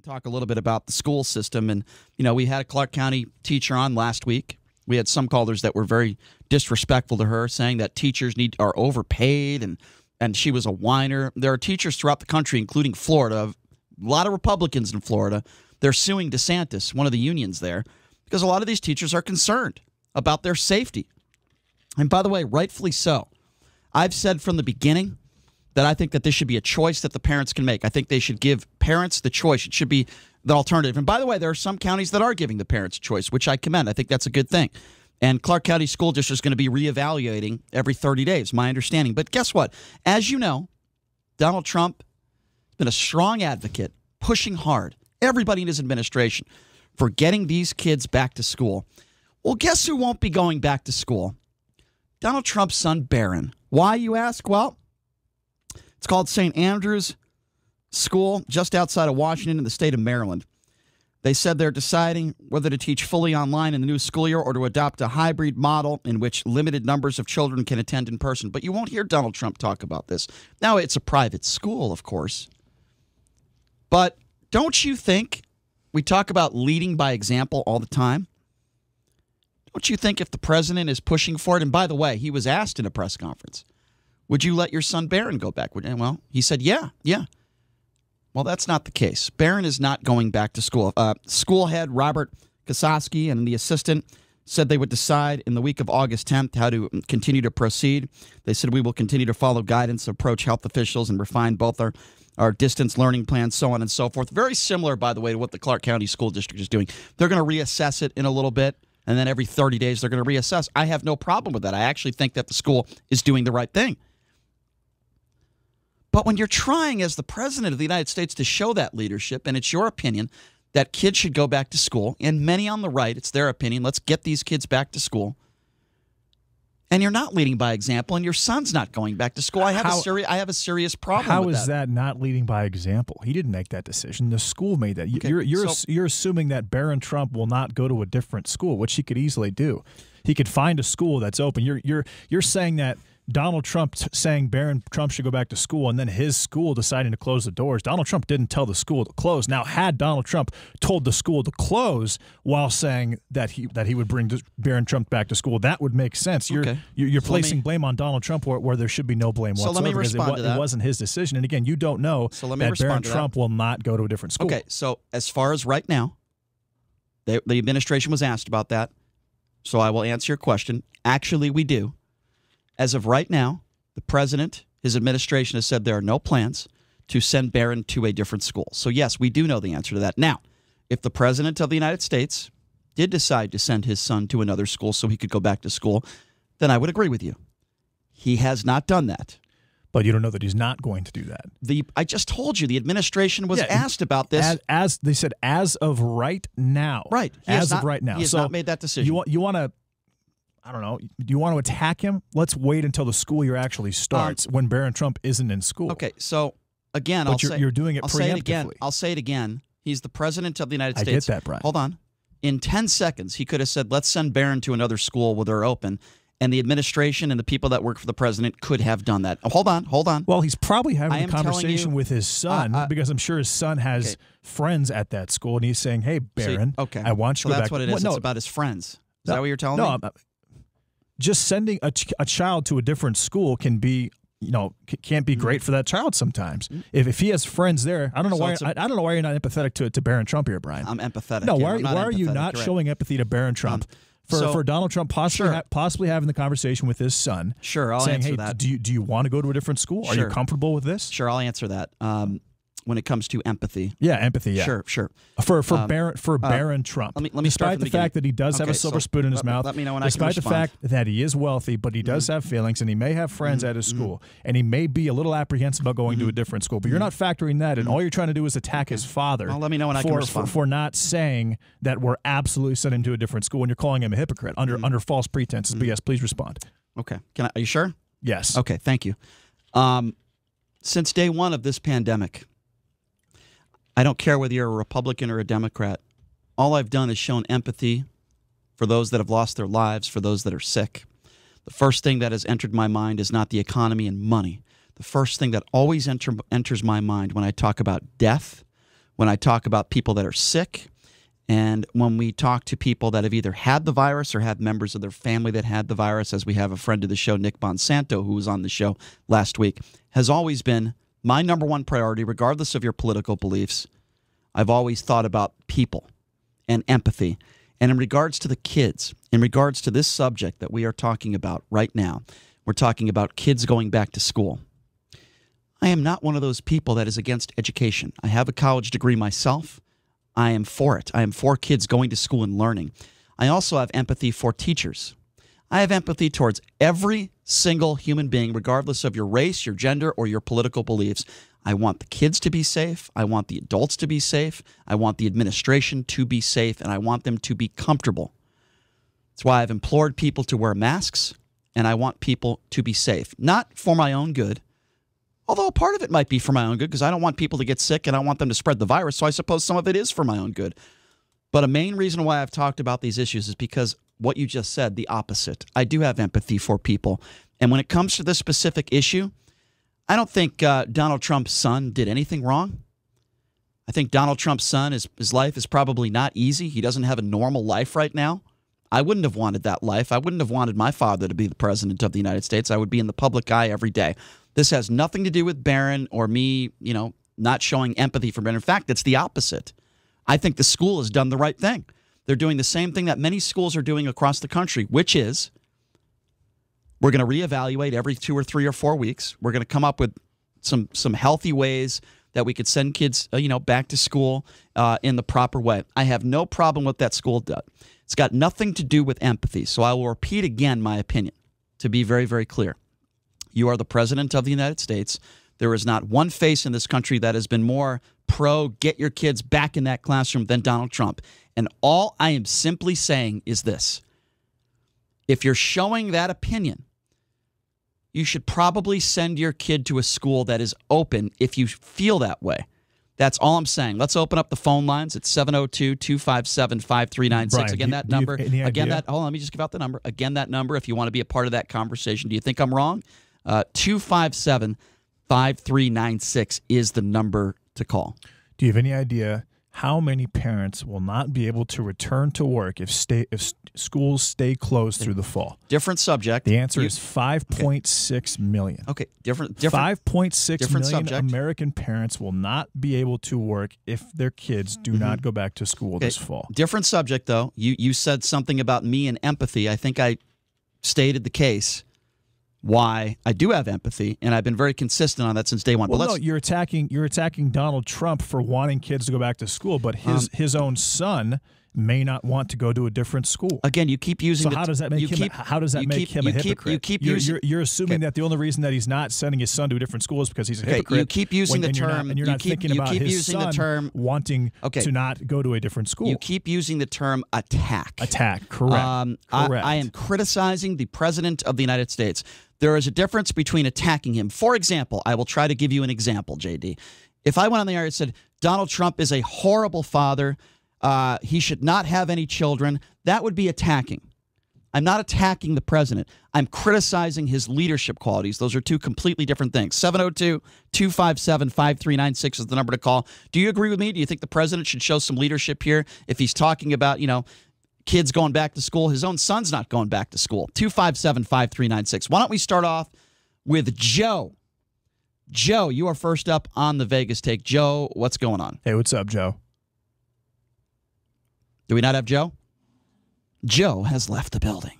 talk a little bit about the school system. And, we had a Clark County teacher on last week. We had some callers that were very disrespectful to her, saying that teachers are overpaid and she was a whiner. There are teachers throughout the country, including Florida, a lot of Republicans in Florida. They're suing DeSantis, one of the unions there, because a lot of these teachers are concerned about their safety. And by the way, rightfully so. I've said from the beginning that I think that this should be a choice that the parents can make. I think they should give parents the choice. It should be the alternative. And by the way, there are some counties that are giving the parents a choice, which I commend. I think that's a good thing. And Clark County School District is going to be reevaluating every 30 days, my understanding. But guess what? As you know, Donald Trump has been a strong advocate, pushing hard, everybody in his administration, for getting these kids back to school. Well, guess who won't be going back to school? Donald Trump's son, Barron. Why, you ask? Well, it's called St. Andrew's School, just outside of Washington in the state of Maryland. They said they're deciding whether to teach fully online in the new school year or to adopt a hybrid model in which limited numbers of children can attend in person. But you won't hear Donald Trump talk about this. Now, it's a private school, of course. But don't you think we talk about leading by example all the time? Don't you think if the president is pushing for it, and by the way, he was asked in a press conference, would you let your son Barron go back? Well, he said, yeah. Well, that's not the case. Barron is not going back to school. School head Robert Kosowski and the assistant said they would decide in the week of August 10th how to continue to proceed. They said we will continue to follow guidance, approach health officials, and refine both our distance learning plans, so on and so forth. Very similar, by the way, to what the Clark County School District is doing. They're going to reassess it in a little bit, and then every 30 days they're going to reassess. I have no problem with that. I actually think that the school is doing the right thing. But when you're trying as the president of the United States to show that leadership, and it's your opinion that kids should go back to school, and many on the right, it's their opinion, let's get these kids back to school, and you're not leading by example, and your son's not going back to school, I have a serious problem with that. How is that not leading by example? He didn't make that decision. The school made that. Okay, you're assuming that Barron Trump will not go to a different school, which he could easily do. He could find a school that's open. You're saying that Donald Trump saying Barron Trump should go back to school and then his school deciding to close the doors. Donald Trump didn't tell the school to close. Now, had Donald Trump told the school to close while saying that he would bring Barron Trump back to school, that would make sense. You're placing blame on Donald Trump where there should be no blame whatsoever. So let me respond to that. It wasn't his decision. And again, you don't know that Barron Trump will not go to a different school. Okay, so as far as right now, the administration was asked about that. So I will answer your question. Actually, we do. As of right now, the president, his administration has said there are no plans to send Barron to a different school. So, yes, we do know the answer to that. Now, if the president of the United States did decide to send his son to another school so he could go back to school, then I would agree with you. He has not done that. But you don't know that he's not going to do that. I just told you the administration was asked about this. As they said, as of right now. Right. As of right now. He has not made that decision. You want to, I don't know, do you want to attack him? Let's wait until the school year actually starts when Barron Trump isn't in school. Okay, so again, you're doing it preemptively. I'll say it again. He's the president of the United States. I get that, Brian. Hold on. In 10 seconds, he could have said, let's send Barron to another school where they're open. And the administration and the people that work for the president could have done that. Hold on. Well, he's probably having a conversation with his son because I'm sure his son has friends at that school. And he's saying, hey, Barron, I want you to go back. That's what it is. It's about his friends. Is that what you're telling me? No, just sending a child to a different school can be, can't be great for that child sometimes. If he has friends there, I don't know why you're not empathetic to Barron Trump here, Brian. I'm empathetic. No, why are you not showing empathy to Barron Trump? For Donald Trump possibly having the conversation with his son. Sure, I'll answer that. Do you want to go to a different school? Are you comfortable with this? Sure, I'll answer that. When it comes to empathy. Yeah, empathy, yeah. Sure. For Barron Trump. Let me despite the fact that he does have a silver spoon in his mouth. Let me know when I can respond. Despite the fact that he is wealthy, but he does have feelings, and he may have friends at his school, and he may be a little apprehensive about going to a different school. But you're not factoring that in. All you're trying to do is attack his father. Well, let me know when I can respond. For not saying that we're absolutely sending him to a different school, and you're calling him a hypocrite under false pretenses. But yes, please respond. Okay. Are you sure? Yes. Okay, thank you. Since day one of this pandemic, I don't care whether you're a Republican or a Democrat. All I've done is shown empathy for those that have lost their lives, for those that are sick. The first thing that has entered my mind is not the economy and money. The first thing that always enters my mind when I talk about death, when I talk about people that are sick, and when we talk to people that have either had the virus or had members of their family that had the virus, as we have a friend of the show, Nick Bonsanto, who was on the show last week, has always been my number one priority, regardless of your political beliefs. I've always thought about people and empathy. And in regards to the kids, in regards to this subject that we are talking about right now, we're talking about kids going back to school. I am not one of those people that is against education. I have a college degree myself. I am for it. I am for kids going to school and learning. I also have empathy for teachers. I have empathy towards every single human being, regardless of your race, your gender, or your political beliefs. I want the kids to be safe. I want the adults to be safe. I want the administration to be safe, and I want them to be comfortable. That's why I've implored people to wear masks, and I want people to be safe. Not for my own good, although a part of it might be for my own good, because I don't want people to get sick and I want them to spread the virus, so I suppose some of it is for my own good. But a main reason why I've talked about these issues is because what you just said, the opposite. I do have empathy for people. And when it comes to this specific issue, I don't think Donald Trump's son did anything wrong. I think Donald Trump's son, his life is probably not easy. He doesn't have a normal life right now. I wouldn't have wanted that life. I wouldn't have wanted my father to be the president of the United States. I would be in the public eye every day. This has nothing to do with Barron or me, not showing empathy for Barron. In fact, it's the opposite. I think the school has done the right thing. They're doing the same thing that many schools are doing across the country, which is we're going to reevaluate every 2 or 3 or 4 weeks. We're going to come up with some healthy ways that we could send kids, back to school in the proper way. I have no problem with that school does. It's got nothing to do with empathy. So I will repeat again my opinion to be very, very clear. You are the president of the United States. There is not one face in this country that has been more pro get your kids back in that classroom than Donald Trump. And all I am simply saying is this. If you're showing that opinion, you should probably send your kid to a school that is open if you feel that way. That's all I'm saying. Let's open up the phone lines. It's 702-257-5396. Brian, Again, that number. Hold on, let me just give out the number. Again, that number if you want to be a part of that conversation. Do you think I'm wrong? 257-5396 is the number to call. Do you have any idea how many parents will not be able to return to work if schools stay closed through the fall? Different subject. The answer is 5.6 million. Okay, different 5.6 million subject. American parents will not be able to work if their kids do not go back to school this fall. Different subject, though. You said something about me and empathy. I think I stated the case why I do have empathy, and I've been very consistent on that since day one. Well, no, you're attacking Donald Trump for wanting kids to go back to school, but his own son may not want to go to a different school. Again, you keep using. So how does that make him? How does that make him a hypocrite? You're assuming that the only reason that he's not sending his son to a different school is because he's a hypocrite. You keep using the term, and you're not thinking about his son wanting to not go to a different school. You keep using the term attack. Attack, correct. Correct. I am criticizing the president of the United States. There is a difference between attacking him. For example, I will try to give you an example, JD. If I went on the air and said Donald Trump is a horrible father. He should not have any children. That would be attacking. I'm not attacking the president. I'm criticizing his leadership qualities. Those are two completely different things. 702-257-5396 is the number to call. Do you agree with me? Do you think the president should show some leadership here if he's talking about, kids going back to school? His own son's not going back to school. 257-5396. Why don't we start off with Joe? Joe, you are first up on the Vegas Take. Joe, what's going on? Hey, what's up, Joe? Do we not have Joe? Joe has left the building.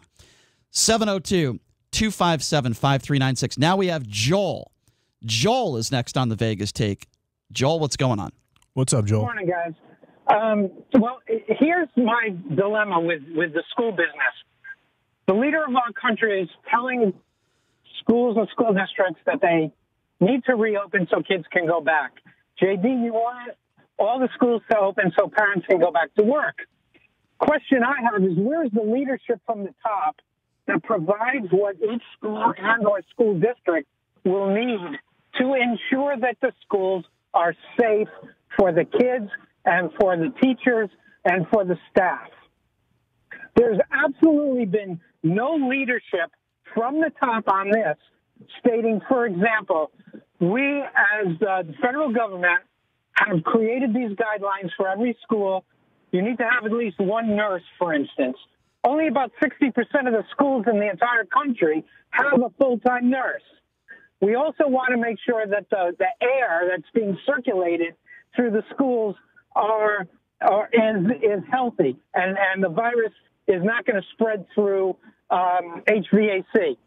702-257-5396. Now we have Joel. Joel is next on the Vegas Take. Joel, what's going on? What's up, Joel? Good morning, guys. Well, here's my dilemma with the school business. The leader of our country is telling schools and school districts that they need to reopen so kids can go back. JD, you want all the schools to open so parents can go back to work. Question I have is, where is the leadership from the top that provides what each school and or school district will need to ensure that the schools are safe for the kids and for the teachers and for the staff? There's absolutely been no leadership from the top on this, stating, for example, we as the federal government have created these guidelines for every school. You need to have at least one nurse, for instance. Only about 60% of the schools in the entire country have a full-time nurse. We also want to make sure that the air that's being circulated through the schools is healthy, and the virus is not going to spread through HVAC.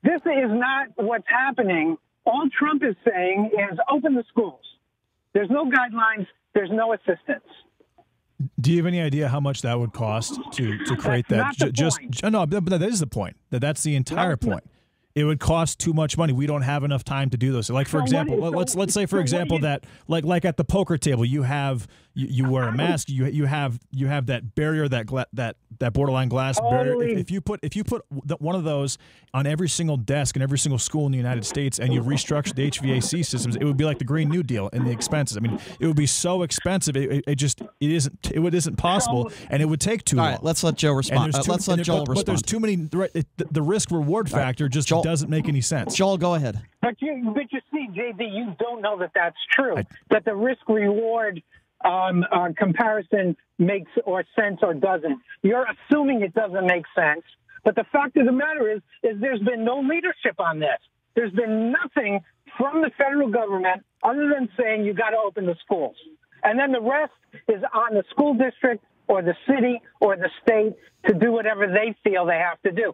This is not what's happening. All Trump is saying is open the schools. There's no guidelines. There's no assistance. Do you have any idea how much that would cost to create that? No, but that is the point. That's the entire point. It would cost too much money. We don't have enough time to do those. Like, for example, let's say, for example, that like at the poker table, you wear a mask. You have that barrier, that borderline glass barrier. If you put one of those on every single desk in every single school in the United States, and you restructure the HVAC systems, it would be like the Green New Deal and the expenses. I mean, it would be so expensive. It isn't possible, and it would take too long. All right, let's let Joe respond. Let's let Joel respond. But there's too many. The risk reward factor just doesn't make any sense. Joel, go ahead. But you see, JD, you don't know that that's true. That the risk-reward comparison makes sense or doesn't. You're assuming it doesn't make sense. But the fact of the matter is there's been no leadership on this. There's been nothing from the federal government other than saying you got to open the schools. And then the rest is on the school district or the city or the state to do whatever they feel they have to do.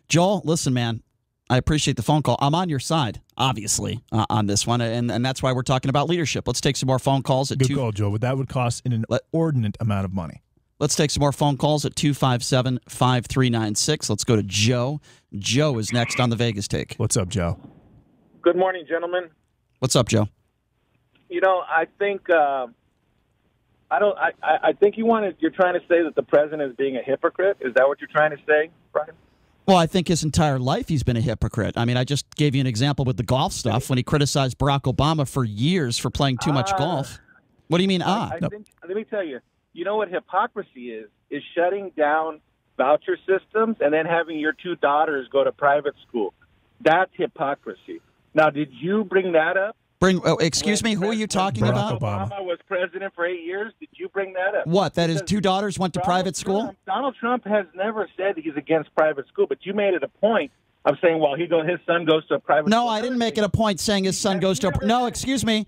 Joel, listen, man, I appreciate the phone call. I'm on your side, obviously, on this one, and that's why we're talking about leadership. Let's take some more phone calls. Good call, Joe, but that would cost an inordinate amount of money. Let's take some more phone calls at 257-5396. Let's go to Joe. Joe is next on the Vegas Take. What's up, Joe? Good morning, gentlemen. What's up, Joe? You know, I think I think you're trying to say that the president is being a hypocrite. Is that what you're trying to say, Brian? Well, I think his entire life he's been a hypocrite. I mean, I just gave you an example with the golf stuff when he criticized Barack Obama for years for playing too much golf. What do you mean, I think, let me tell you, you know what hypocrisy is shutting down voucher systems and then having your two daughters go to private school. That's hypocrisy. Now, did you bring that up? Excuse me, who are you talking about? Obama was president for 8 years. Did you bring that up? What, that his two daughters went to private school? Donald Trump has never said he's against private school, but you made it a point of saying, well, his son goes to a private school. No, I didn't make it a point saying his son goes to a... No, excuse me.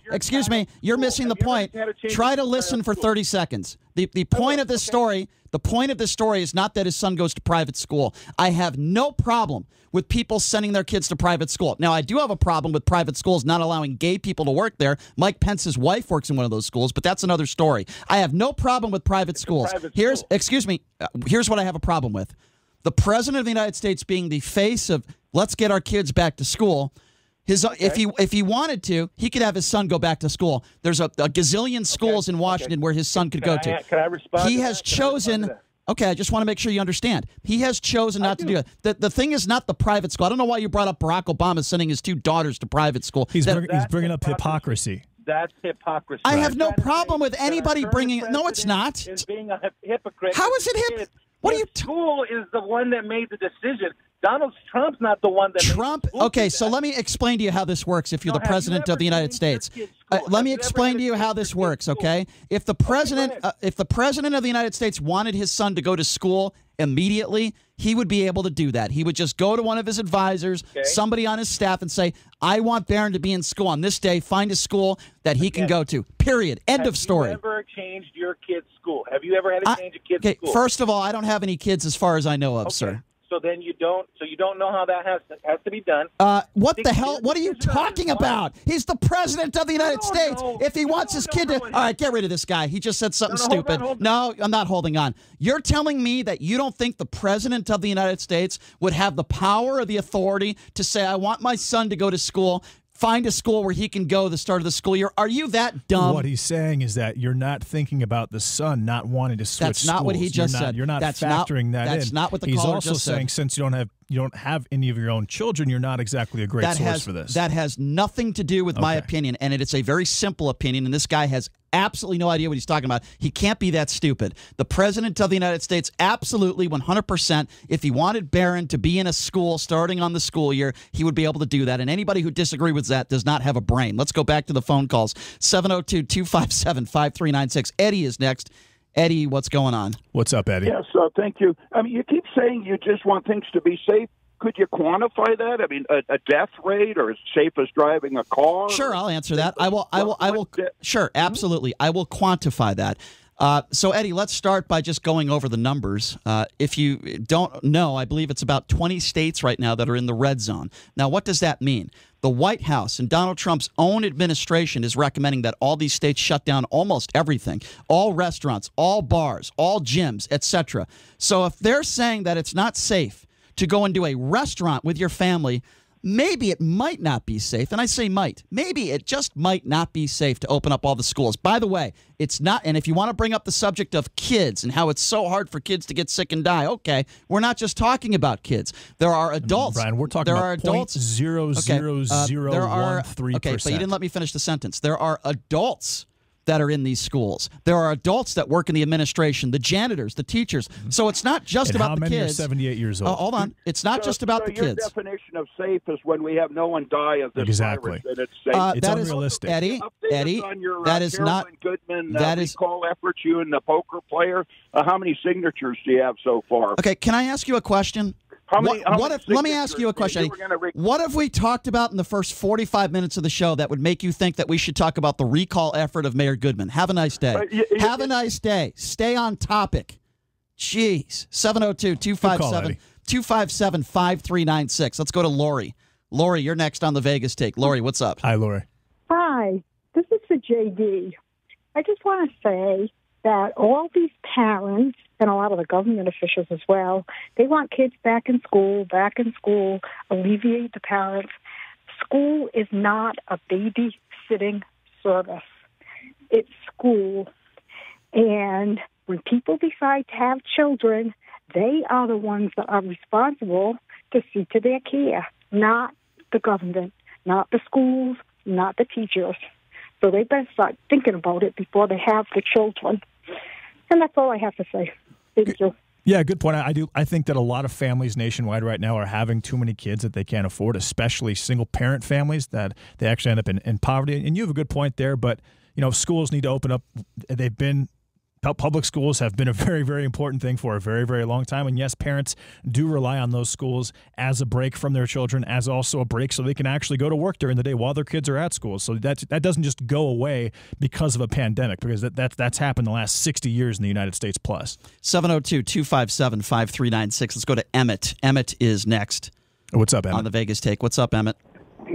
You're missing the point. Try to listen for 30 seconds. The point of this story is not that his son goes to private school. I have no problem with people sending their kids to private school. Now, I do have a problem with private schools not allowing gay people to work there. Mike Pence's wife works in one of those schools, but that's another story. I have no problem with private schools. Here's what I have a problem with. The president of the United States being the face of let's get our kids back to school. If he wanted to, he could have his son go back to school. There's a gazillion schools in Washington where his son could go to. Can I respond? He has chosen. Okay, I just want to make sure you understand. He has chosen not to do it. The thing is not the private school. I don't know why you brought up Barack Obama sending his two daughters to private school. He's bringing up hypocrisy. That's hypocrisy. I have no problem with anybody bringing it. No, it's not. Is being a hypocrite. How is it hypocrite? What are you? School is the one that made the decision. Donald Trump's not the one that Trump. Okay, so let me explain to you how this works. If you're the president of the United States, let me explain to you how this works. Okay, if the president of the United States wanted his son to go to school immediately, he would be able to do that. He would just go to one of his advisors, somebody on his staff, and say, "I want Barron to be in school on this day. Find a school that he can go to." Period. End of story. Have you ever changed your kid's school? Have you ever had to change a kid's school? First of all, I don't have any kids as far as I know of, sir. So then you don't know how that has to be done. What the hell? What are you talking about? He's the president of the United States. If he wants his kid to... All right, get rid of this guy. He just said something stupid. Hold on. No, I'm not holding on. You're telling me that you don't think the president of the United States would have the power or the authority to say, I want my son to go to school, find a school where he can go the start of the school year. Are you that dumb? What he's saying is that you're not thinking about the son not wanting to switch That's not schools. what he just said. You're not factoring that in. That's not what the He's caller also just saying said. Since you don't have any of your own children, you're not exactly a great source for this. That has nothing to do with my opinion, and it's a very simple opinion, and this guy has absolutely no idea what he's talking about. He can't be that stupid. The president of the United States, absolutely 100%, if he wanted Barron to be in a school starting on the school year, he would be able to do that. And anybody who disagrees with that does not have a brain. Let's go back to the phone calls. 702-257-5396. Eddie is next. Eddie, what's going on? What's up, Eddie? Yes, thank you. I mean, you keep saying you just want things to be safe. Could you quantify that? I mean, a death rate, or as safe as driving a car? Sure, I'll answer that. I will. Sure, absolutely. I will quantify that. So, Eddie, let's start by just going over the numbers. If you don't know, I believe it's about 20 states right now that are in the red zone. Now, what does that mean? The White House and Donald Trump's own administration is recommending that all these states shut down almost everything, all restaurants, all bars, all gyms, etc. So if they're saying that it's not safe to go into a restaurant with your family, maybe it might not be safe. And I say might. Maybe it just might not be safe to open up all the schools. By the way, it's not. And if you want to bring up the subject of kids and how it's so hard for kids to get sick and die, okay, we're not just talking about kids. There are adults. Brian, we're talking about adults. 0.00013%. Okay, but you didn't let me finish the sentence. There are adults that are in these schools. There are adults that work in the administration, the janitors, the teachers. So it's not just about the kids. How many are 78 years old? Hold on. It's not just about the kids. Your definition of safe is when we have no one die of this virus, and it's safe. It's unrealistic. Eddie, that is not. Goodman, recall efforts, you and the poker player. How many signatures do you have so far? Okay, can I ask you a question? Let me ask you a question, Eddie. What have we talked about in the first 45 minutes of the show that would make you think that we should talk about the recall effort of Mayor Goodman? Have a nice day. Have a nice day. Stay on topic. Jeez. 702-257-5396. Let's go to Lori. Lori, you're next on the Vegas Take. Lori, what's up? Hi, Lori. Hi. This is for JD. I just want to say that all these parents and a lot of the government officials as well, they want kids back in school, alleviate the parents. School is not a babysitting service. It's school. And when people decide to have children, they are the ones that are responsible to see to their care, not the government, not the schools, not the teachers. So they better start thinking about it before they have the children. And that's all I have to say. Thank you. Yeah, good point. I think that a lot of families nationwide right now are having too many kids that they can't afford, especially single-parent families that they actually end up in poverty. And you have a good point there, but schools need to open up. Public schools have been a very, very important thing for a very, very long time. And yes, parents do rely on those schools as a break from their children, as also a break so they can actually go to work during the day while their kids are at school. So that doesn't just go away because of a pandemic, because that's happened the last 60 years in the United States plus. 702-257-5396. Let's go to Emmett. Emmett is next. What's up, Emmett? On the Vegas Take. What's up, Emmett?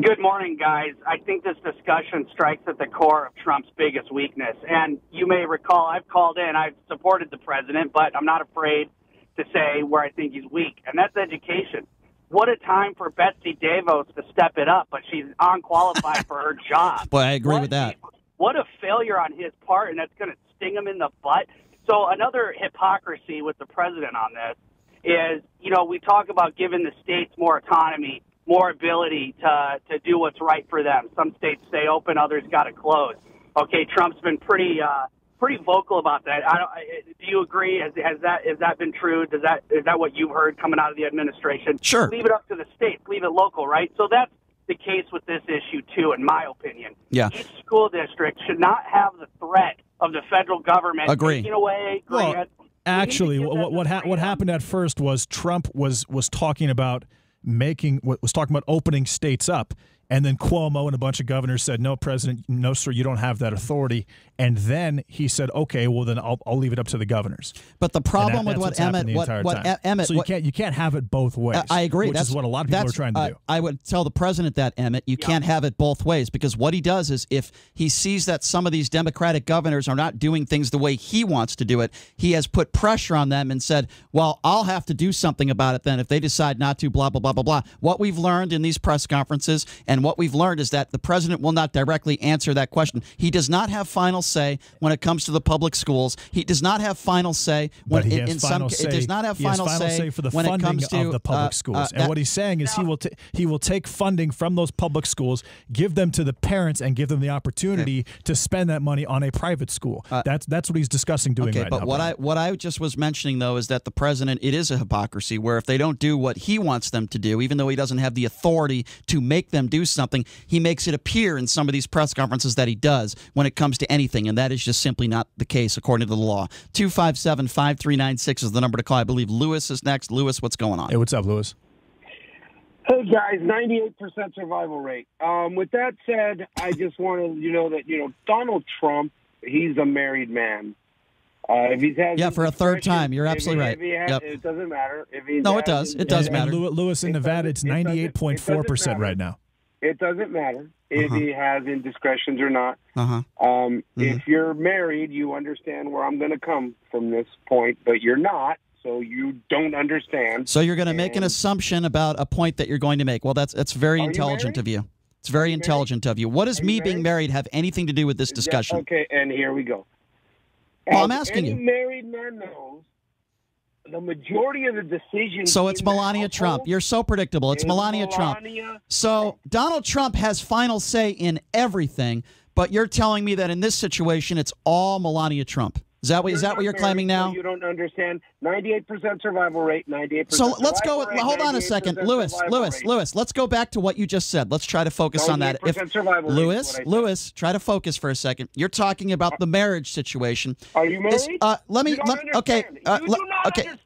Good morning, guys. I think this discussion strikes at the core of Trump's biggest weakness. And you may recall I've called in, I've supported the president, but I'm not afraid to say where I think he's weak, and that's education. What a time for Betsy DeVos to step it up, but she's unqualified for her job. Boy, I agree with that. What a failure on his part, and that's going to sting him in the butt. So another hypocrisy with the president on this is, we talk about giving the states more autonomy, more ability to do what's right for them. Some states stay open, others got to close. Okay, Trump's been pretty vocal about that. Do you agree? Has that been true? Is that what you've heard coming out of the administration? Sure. Leave it up to the states. Leave it local, right? So that's the case with this issue too, in my opinion. Yeah. Each school district should not have the threat of the federal government taking away grants. Well, actually, what happened at first was Trump was talking about opening states up, and then Cuomo and a bunch of governors said, "No, President, no, sir, you don't have that authority." And then he said, "Okay, well then I'll leave it up to the governors." But the problem with what Emmett, so you can't have it both ways. I agree. Which is what a lot of people are trying to do. I would tell the president that, Emmett, you can't have it both ways, because what he does is, if he sees that some of these Democratic governors are not doing things the way he wants to do it, he has put pressure on them and said, "Well, I'll have to do something about it then if they decide not to." Blah blah blah blah blah. What we've learned in these press conferences, And what we've learned is that the president will not directly answer that question. He does not have final say when it comes to the public schools. He does not have final say when it does not have final say for the funding of the public schools. And what he's saying is he will take funding from those public schools, give them to the parents, and give them the opportunity to spend that money on a private school. That's what he's discussing doing right now. But what I just was mentioning, though, is that the president, it is a hypocrisy where if they don't do what he wants them to do, even though he doesn't have the authority to make them do something, he makes it appear in some of these press conferences that he does when it comes to anything, and that is just simply not the case according to the law. 257-5396 is the number to call. I believe Lewis is next. Lewis, what's going on? Hey, what's up, Lewis? Hey, guys, 98% survival rate. With that said, I just wanted you know that, Donald Trump, he's a married man. If he's had for a third time. You're absolutely right. It doesn't matter. It does. It does matter. Lewis, in Nevada, it's 98.4% right now. It doesn't matter if he has indiscretions or not. If you're married, you understand where I'm going to come from this point, but you're not, so you don't understand. So you're going to make an assumption about a point that you're going to make. Well, that's very intelligent of you. It's very intelligent of you. What does me being married have anything to do with this discussion? Okay, and here we go. Well, I'm asking you. Any married man knows the majority of the decisions. So it's Melania Trump. You're so predictable. It's Melania Trump. So Donald Trump has final say in everything, but you're telling me that in this situation it's all Melania Trump. Is that what you're claiming now? You don't understand. 98% survival rate, 98%. So let's go with, hold on a second. Lewis, let's go back to what you just said. Let's try to focus on that. Lewis, try to focus for a second. You're talking about the marriage situation. Are you married? Okay,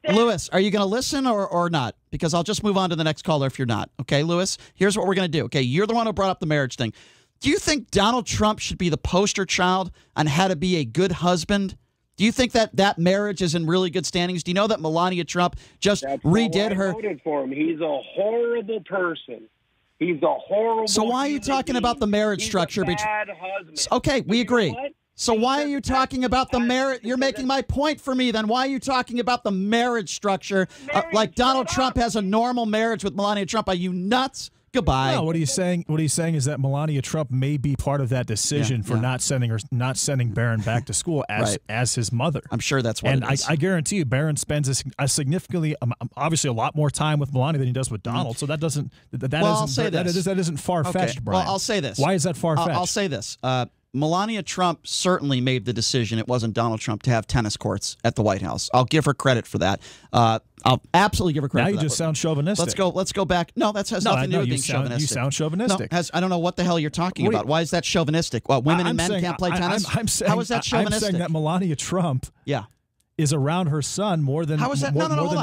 Lewis, are you going to listen or not? Because I'll just move on to the next caller if you're not. Okay, Lewis, here's what we're going to do. Okay, you're the one who brought up the marriage thing. Do you think Donald Trump should be the poster child on how to be a good husband? Do you think that marriage is in really good standings? Do you know that Melania Trump just redid her? I voted for him. He's a horrible person. He's a horrible. So why are you talking about the marriage structure? He's a bad husband. Okay, we agree. So why are you talking about the marriage? You're making my point for me. Then why are you talking about the marriage structure? Like Donald Trump has a normal marriage with Melania Trump. Are you nuts? Goodbye. No, what he's saying is that Melania Trump may be part of that decision for not sending Barron back to school as his mother. I'm sure that's what it is. I guarantee you, Barron spends a significantly, obviously, a lot more time with Melania than he does with Donald. So that isn't far fetched, Brian. Well, I'll say this. Why is that far fetched? I'll say this. Melania Trump certainly made the decision. It wasn't Donald Trump to have tennis courts at the White House. I'll give her credit for that. I'll absolutely give her credit. Now you just sound chauvinistic. Let's go back. No, that has nothing to do with being chauvinistic. You sound chauvinistic. No, I don't know what the hell you're talking about. Why is that chauvinistic? Well, women and men can't play tennis. How is that chauvinistic? I'm saying that Melania Trump. Is around her son more than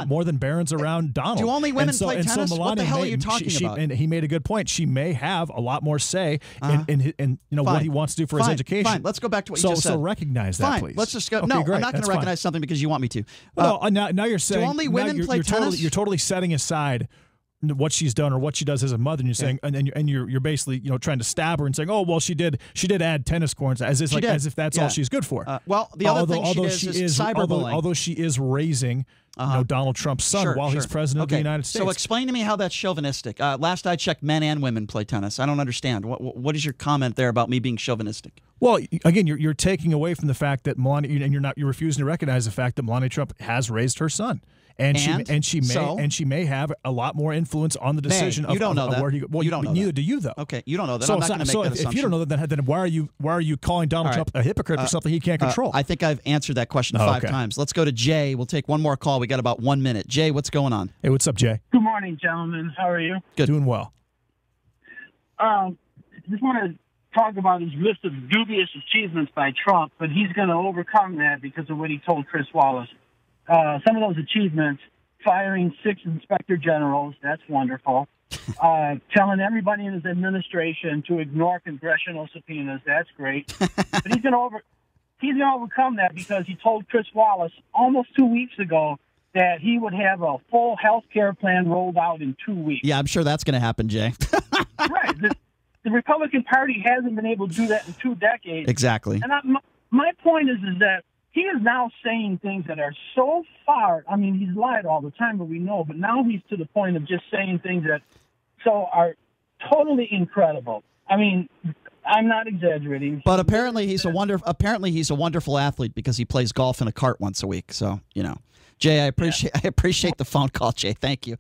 more than Barron's around Donald. Do only women play tennis? What the hell are you talking about? And he made a good point. She may have a lot more say in what he wants to do for his education. Fine. Let's go back to what you just said. So recognize that, please. Let's just go. Okay, no, great. I'm not going to recognize something because you want me to. Now you're saying do only women play tennis? You're totally setting aside what she's done or what she does as a mother, and you're saying, and you're basically trying to stab her and saying, oh well, she did add tennis courts as if that's all she's good for. Well, the other thing she is cyberbullying. Although she is raising Donald Trump's son while he's president of the United States. So explain to me how that's chauvinistic. Last I checked, men and women play tennis. I don't understand. What is your comment there about me being chauvinistic? Well, again, you're taking away from the fact that Melania, and you're refusing to recognize the fact that Melania Trump has raised her son. And she may have a lot more influence on the decision of where he goes. Well, you don't know neither that. do you, though. Okay, you don't know that. I'm not going to make that assumption. If you don't know that, then why are you calling Donald Trump a hypocrite for something he can't control? I think I've answered that question 5 times. Let's go to Jay. We'll take one more call. We got about 1 minute. Jay, what's going on? Hey, what's up, Jay? Good morning, gentlemen. How are you? Good. Doing well. Just want to talk about his list of dubious achievements by Trump, but he's going to overcome that because of what he told Chris Wallace. Some of those achievements: firing 6 inspector generals, that's wonderful. Telling everybody in his administration to ignore congressional subpoenas, that's great. But he's going to overcome that because he told Chris Wallace almost 2 weeks ago that he would have a full health care plan rolled out in 2 weeks. Yeah, I'm sure that's going to happen, Jay. Right. The Republican Party hasn't been able to do that in 2 decades. Exactly. And my point is that he is now saying things that are so far. I mean, he's lied all the time, but we know. But now he's to the point of just saying things that are totally incredible. I mean, I'm not exaggerating. But apparently he's a wonderful athlete because he plays golf in a cart once a week. So, Jay, I appreciate the phone call, Jay. Thank you.